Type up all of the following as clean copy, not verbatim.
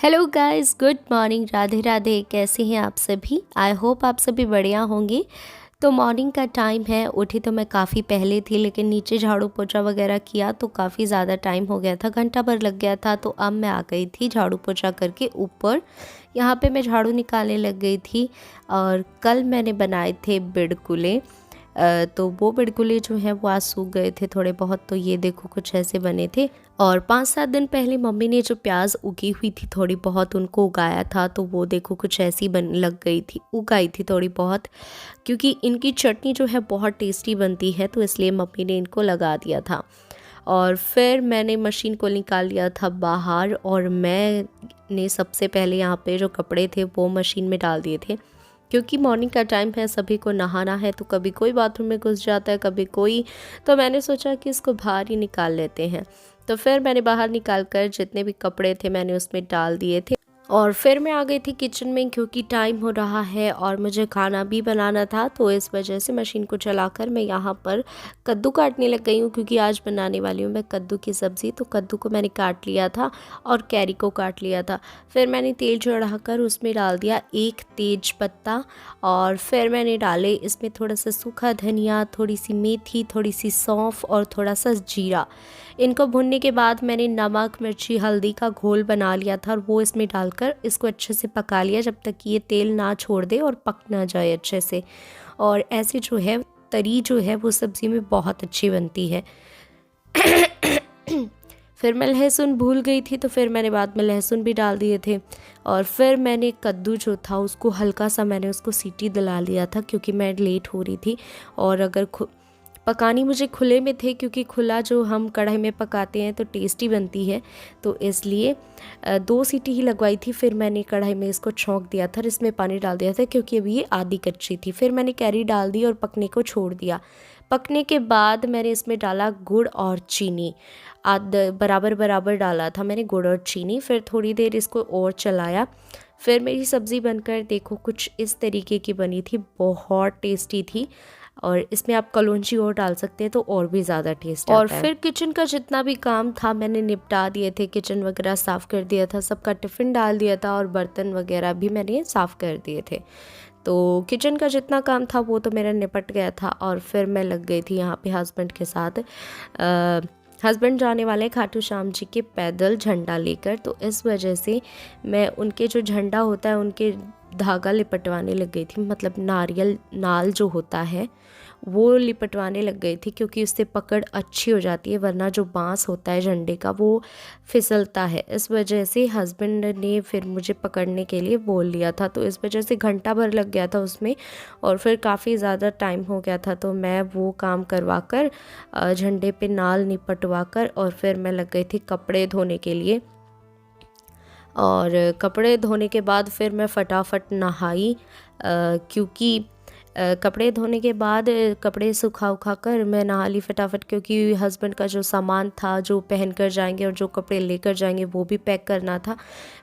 Hello guys, good morning. Radhe Radhe. कैसे हैं आप सभी? आई होप आप सभी बढ़िया होंगे। तो मॉर्निंग का टाइम है। उठी तो मैं काफ़ी पहले थी, लेकिन नीचे झाड़ू पोछा वगैरह किया तो काफ़ी ज़्यादा टाइम हो गया था, घंटा भर लग गया था। तो अब मैं आ गई थी झाड़ू पोछा करके ऊपर। यहाँ पे मैं झाड़ू निकालने लग गई थी। और कल मैंने बनाए थे बिड़कुले। तो वो बिड़कुले जो हैं वो आज सूख गए थे थोड़े बहुत, तो ये देखो कुछ ऐसे बने थे। और 5-7 दिन पहले मम्मी ने जो प्याज उगी हुई थी थोड़ी बहुत, उनको उगाया था, तो वो देखो कुछ ऐसी बन लग गई थी, उगाई थी थोड़ी बहुत। क्योंकि इनकी चटनी जो है बहुत टेस्टी बनती है, तो इसलिए मम्मी ने इनको लगा दिया था। और फिर मैंने मशीन को निकाल लिया था बाहर, और मैंने सबसे पहले यहाँ पे जो कपड़े थे वो मशीन में डाल दिए थे। क्योंकि मॉर्निंग का टाइम है, सभी को नहाना है, तो कभी कोई बाथरूम में घुस जाता है, कभी कोई। तो मैंने सोचा कि इसको बाहर ही निकाल लेते हैं। तो फिर मैंने बाहर निकाल कर जितने भी कपड़े थे मैंने उसमें डाल दिए थे। और फिर मैं आ गई थी किचन में, क्योंकि टाइम हो रहा है और मुझे खाना भी बनाना था। तो इस वजह से मशीन को चलाकर मैं यहाँ पर कद्दू काटने लग गई हूँ, क्योंकि आज बनाने वाली हूँ मैं कद्दू की सब्ज़ी। तो कद्दू को मैंने काट लिया था और कैरी को काट लिया था। फिर मैंने तेल चढ़ाकर उसमें डाल दिया एक तेज पत्ता, और फिर मैंने डाले इसमें थोड़ा सा सूखा धनिया, थोड़ी सी मेथी, थोड़ी सी सौंफ और थोड़ा सा जीरा। इनको भुनने के बाद मैंने नमक, मिर्ची, हल्दी का घोल बना लिया था, और वो इसमें डालकर इसको अच्छे से पका लिया जब तक कि ये तेल ना छोड़ दे और पक ना जाए अच्छे से। और ऐसे जो है तरी जो है वो सब्ज़ी में बहुत अच्छी बनती है। फिर मैं लहसुन भूल गई थी, तो फिर मैंने बाद में लहसुन भी डाल दिए थे। और फिर मैंने कद्दू जो था उसको हल्का सा मैंने उसको सीटी दिला लिया था, क्योंकि मैं लेट हो रही थी। और अगर पकानी मुझे खुले में थे, क्योंकि खुला जो हम कढ़ाई में पकाते हैं तो टेस्टी बनती है, तो इसलिए 2 सीटी ही लगवाई थी। फिर मैंने कढ़ाई में इसको छौंक दिया था, इसमें पानी डाल दिया था, क्योंकि अभी ये आधी कच्ची थी। फिर मैंने कैरी डाल दी और पकने को छोड़ दिया। पकने के बाद मैंने इसमें डाला गुड़ और चीनी, बराबर बराबर डाला था मैंने गुड़ और चीनी। फिर थोड़ी देर इसको और चलाया। फिर मेरी सब्ज़ी बनकर देखो कुछ इस तरीके की बनी थी, बहुत टेस्टी थी। और इसमें आप कलौंजी और डाल सकते हैं तो और भी ज़्यादा टेस्ट आता है। और फिर किचन का जितना भी काम था मैंने निपटा दिए थे, किचन वगैरह साफ़ कर दिया था, सबका टिफ़िन डाल दिया था, और बर्तन वगैरह भी मैंने साफ़ कर दिए थे। तो किचन का जितना काम था वो तो मेरा निपट गया था। और फिर मैं लग गई थी यहाँ पे हस्बैंड के साथ। हस्बैंड जाने वाले खाटू श्याम जी के पैदल झंडा लेकर, तो इस वजह से मैं उनके जो झंडा होता है उनके धागा लिपटवाने लग गई थी, मतलब नारियल नाल जो होता है वो लिपटवाने लग गई थी, क्योंकि उससे पकड़ अच्छी हो जाती है, वरना जो बांस होता है झंडे का वो फिसलता है। इस वजह से हस्बैंड ने फिर मुझे पकड़ने के लिए बोल लिया था, तो इस वजह से घंटा भर लग गया था उसमें, और फिर काफ़ी ज़्यादा टाइम हो गया था। तो मैं वो काम करवा कर झंडे पे नाल निपटवा कर, और फिर मैं लग गई थी कपड़े धोने के लिए। और कपड़े धोने के बाद फिर मैं फटाफट नहाई, क्योंकि कपड़े धोने के बाद कपड़े सुखा उखा कर मैं नहा ली फटाफट, क्योंकि हस्बैंड का जो सामान था जो पहन कर जाएंगे और जो कपड़े लेकर जाएंगे वो भी पैक करना था।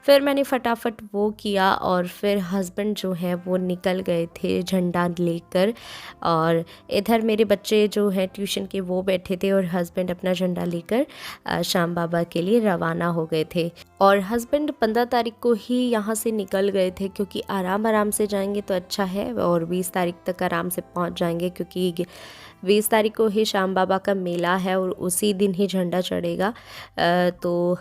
फिर मैंने फटाफट वो किया, और फिर हस्बैंड जो है वो निकल गए थे झंडा लेकर। और इधर मेरे बच्चे जो हैं ट्यूशन के वो बैठे थे, और हस्बैंड अपना झंडा लेकर श्याम बाबा के लिए रवाना हो गए थे। और हस्बैंड 15 तारीख को ही यहाँ से निकल गए थे, क्योंकि आराम आराम से जाएंगे तो अच्छा है, और 20 तारीख तक आराम से पहुँच जाएंगे, क्योंकि 20 तारीख को ही श्याम बाबा का मेला है और उसी दिन ही झंडा चढ़ेगा। तो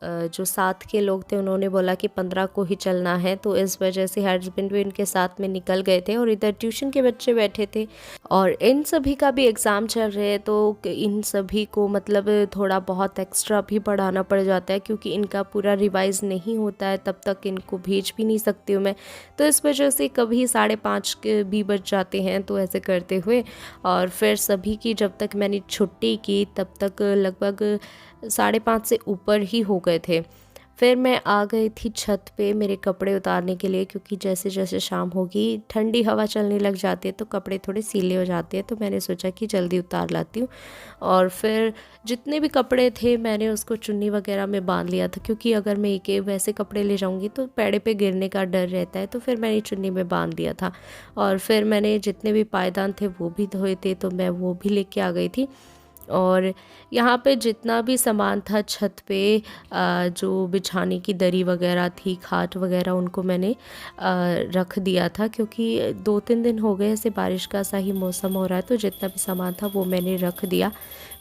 जो साथ के लोग थे उन्होंने बोला कि 15 को ही चलना है, तो इस वजह से हस्बैंड भी उनके साथ में निकल गए थे। और इधर ट्यूशन के बच्चे बैठे थे, और इन सभी का भी एग्ज़ाम चल रहे हैं, तो इन सभी को मतलब थोड़ा बहुत एक्स्ट्रा भी पढ़ाना पड़ जाता है, क्योंकि इनका पूरा रिवाइज़ नहीं होता है, तब तक इनको भेज भी नहीं सकती हूँ मैं। तो इस वजह से कभी 5:30 भी बज जाते हैं तो ऐसे करते हुए। और फिर सभी की जब तक मैंने छुट्टी की तब तक लगभग 5:30 से ऊपर ही हो गए थे। फिर मैं आ गई थी छत पे मेरे कपड़े उतारने के लिए, क्योंकि जैसे जैसे शाम होगी ठंडी हवा चलने लग जाती है तो कपड़े थोड़े सीले हो जाते हैं, तो मैंने सोचा कि जल्दी उतार लाती हूँ। और फिर जितने भी कपड़े थे मैंने उसको चुन्नी वगैरह में बांध लिया था, क्योंकि अगर मैं एक वैसे कपड़े ले जाऊँगी तो पैड़े पे गिरने का डर रहता है, तो फिर मैंने चुन्नी में बांध दिया था। और फिर मैंने जितने भी पायदान थे वो भी धोए थे, तो मैं वो भी लेके आ गई थी। और यहाँ पे जितना भी सामान था छत पे, जो बिछाने की दरी वगैरह थी, खाट वगैरह, उनको मैंने रख दिया था, क्योंकि 2-3 दिन हो गए ऐसे बारिश का सा ही मौसम हो रहा है, तो जितना भी सामान था वो मैंने रख दिया।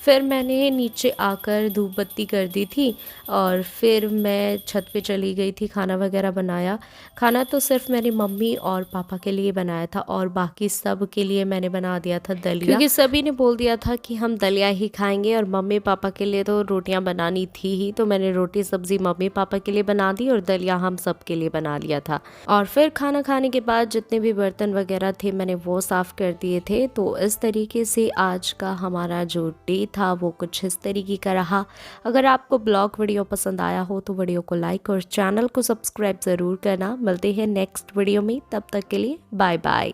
फिर मैंने नीचे आकर धूप बत्ती कर दी थी और फिर मैं छत पे चली गई थी, खाना वगैरह बनाया। खाना तो सिर्फ मेरी मम्मी और पापा के लिए बनाया था और बाकी सब के लिए मैंने बना दिया था दलिया, क्योंकि सभी ने बोल दिया था कि हम दलिया ही खाएंगे और मम्मी पापा के लिए तो रोटियां बनानी थी ही, तो मैंने रोटी सब्जी मम्मी पापा के लिए बना दी और दलिया हम सब के लिए बना लिया था। और फिर खाना खाने के बाद जितने भी बर्तन वगैरह थे मैंने वो साफ़ कर दिए थे। तो इस तरीके से आज का हमारा जो डे था वो कुछ इस तरीके का रहा। अगर आपको ब्लॉग वीडियो पसंद आया हो तो वीडियो को लाइक और चैनल को सब्सक्राइब ज़रूर करना। मिलते हैं नेक्स्ट वीडियो में, तब तक के लिए बाय बाय।